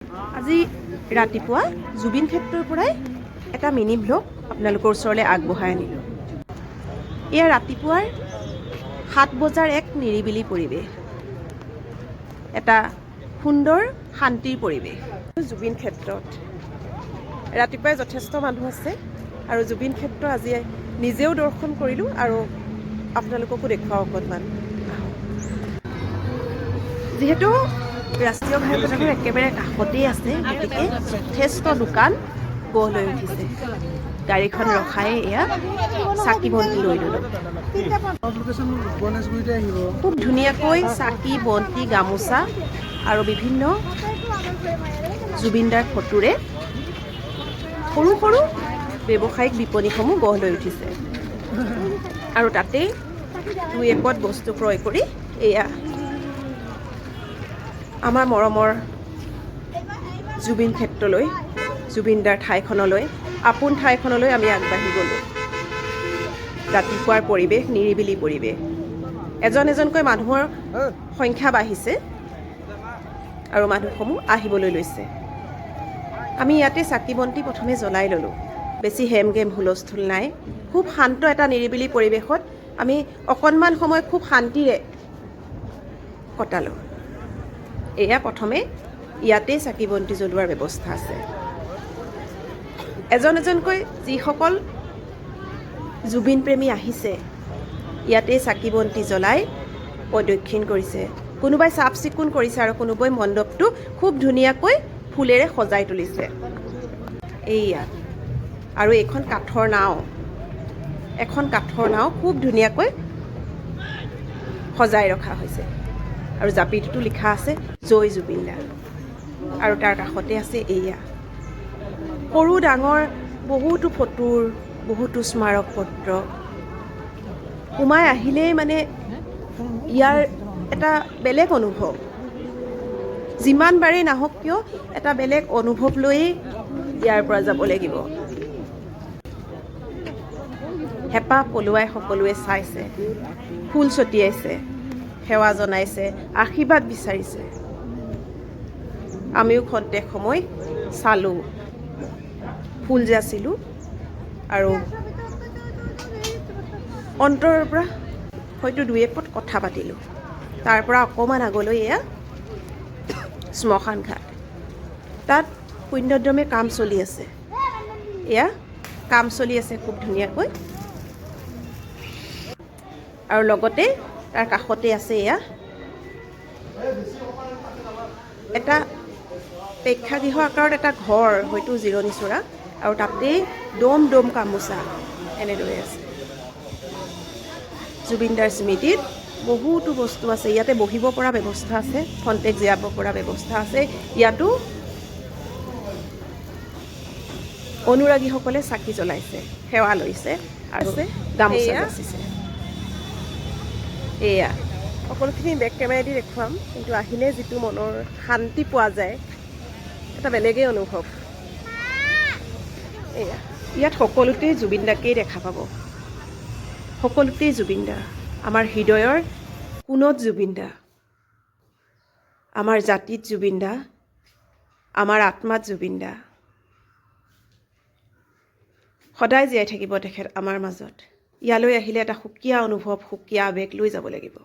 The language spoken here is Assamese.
আজি ৰাতিপুৱা জুবিন ক্ষেত্ৰৰ পৰাই এটা মিনি ব্লগ আপোনালোকৰ ওচৰলৈ আগবঢ়াই আনিলোঁ। এয়া ৰাতিপুৱাৰ 7 বজাৰ এক নিৰিবিলি পৰিৱেশ, এটা সুন্দৰ শান্তিৰ পৰিৱেশ। জুবিন ক্ষেত্ৰত ৰাতিপুৱাই যথেষ্ট মানুহ আছে আৰু জুবিন ক্ষেত্ৰ আজি নিজেও দৰ্শন কৰিলোঁ আৰু আপোনালোককো দেখুৱাওঁ অকণমান। যিহেতু ৰাষ্ট্ৰীয় ঘাই পথৰ একেবাৰে কাষতেই আছে, গতিকে যথেষ্ট দোকান গঢ় লৈ উঠিছে। গাড়ীখন ৰখাই এয়া চাকি বন্তি লৈ ল'লোঁ। খুব ধুনীয়াকৈ চাকি বন্তি গামোচা আৰু বিভিন্ন জুবিনদাৰ ফটোৰে সৰু সৰু ব্যৱসায়িক বিপণীসমূহ গঢ় লৈ উঠিছে আৰু তাতেই 2-1 বস্তু ক্ৰয় কৰি এয়া আমাৰ মৰমৰ জুবিন ক্ষেত্ৰলৈ, জুবিনদাৰ ঠাইখনলৈ, আপোন ঠাইখনলৈ আমি আগবাঢ়ি গ'লোঁ। ৰাতিপুৱাৰ পৰিৱেশ, নিৰিবিলি পৰিৱেশ, এজন এজনকৈ মানুহৰ সংখ্যা বাঢ়িছে আৰু মানুহসমূহ আহিবলৈ লৈছে। আমি ইয়াতে চাকি বন্তি প্ৰথমে জ্বলাই ল'লোঁ। বেছি হেম গেম হুলস্থুল নাই, খুব শান্ত এটা নিৰিবিলি পৰিৱেশত আমি অকণমান সময় খুব শান্তিৰে কটালোঁ। এয়া প্ৰথমে ইয়াতেই চাকি বন্তি জ্বলোৱাৰ ব্যৱস্থা আছে। এজন এজনকৈ যিসকল জুবিন প্ৰেমী আহিছে, ইয়াতেই চাকি বন্তি জ্বলাই প্ৰদক্ষিণ কৰিছে। কোনোবাই চাফ চিকুণ কৰিছে আৰু কোনোবাই মণ্ডপটো খুব ধুনীয়াকৈ ফুলেৰে সজাই তুলিছে। এইয়া আৰু এখন কাঠৰ নাও খুব ধুনীয়াকৈ সজাই ৰখা হৈছে আৰু জাপিটোতো লিখা আছে জয় জুবিনদা আৰু তাৰ কাষতে আছে এয়া সৰু ডাঙৰ বহুতো ফটোৰ, বহুতো স্মাৰক পত্ৰ। সোমাই আহিলেই মানে ইয়াৰ এটা বেলেগ অনুভৱ, যিমান বাৰেই নাহক কিয় এটা বেলেগ অনুভৱ লৈয়ে ইয়াৰ পৰা যাব লাগিব। হেঁপাহ পলুৱাই সকলোৱে চাইছে, ফুল ছটিয়াইছে, সেৱা জনাইছে, আশীৰ্বাদ বিচাৰিছে। আমিও খন্তেক সময় চালোঁ, ফুল যাচিলোঁ আৰু অন্তৰৰ পৰা হয়তো 2-1 কথা পাতিলোঁ। তাৰ পৰা অকণমান আগলৈ এয়া শ্মশান ঘাট, তাত শূন্যদ্ৰমে কাম চলি আছে। এয়া কাম চলি আছে খুব ধুনীয়াকৈ আৰু লগতে তাৰ কাষতে আছে এয়া এটা প্ৰেক্ষাগৃহ আকাৰত এটা ঘৰ, হয়তো জিৰণি চৰা, আৰু তাতেই দম গামোচা এনেদৰে আছে। জুবিনদাৰ স্মৃতিত বহুতো বস্তু আছে। ইয়াতে বহিব পৰা ব্যৱস্থা আছে, খন্তেক জীয়াব পৰা ব্যৱস্থা আছে। ইয়াতো অনুৰাগীসকলে চাকি জ্বলাইছে, সেৱা লৈছে আৰু গামোচা যাচিছে। এয়া সকলোখিনি বেক কেমেৰাদি দেখুৱাম, কিন্তু আহিলে যিটো মনৰ শান্তি পোৱা যায়, এটা বেলেগেই অনুভৱ। এয়া ইয়াত সকলোতেই জুবিনদাকেই দেখা পাব, সকলোতেই জুবিনদা, আমাৰ হৃদয়ৰ কোণত জুবিনদা, আমাৰ জাতিত জুবিনদা, আমাৰ আত্মাত জুবিনদা। সদায় জীয়াই থাকিব তেখেত আমাৰ মাজত। ইয়ালৈ আহিলে এটা সুকীয়া অনুভৱ, সুকীয়া আৱেগ লৈ যাব লাগিব।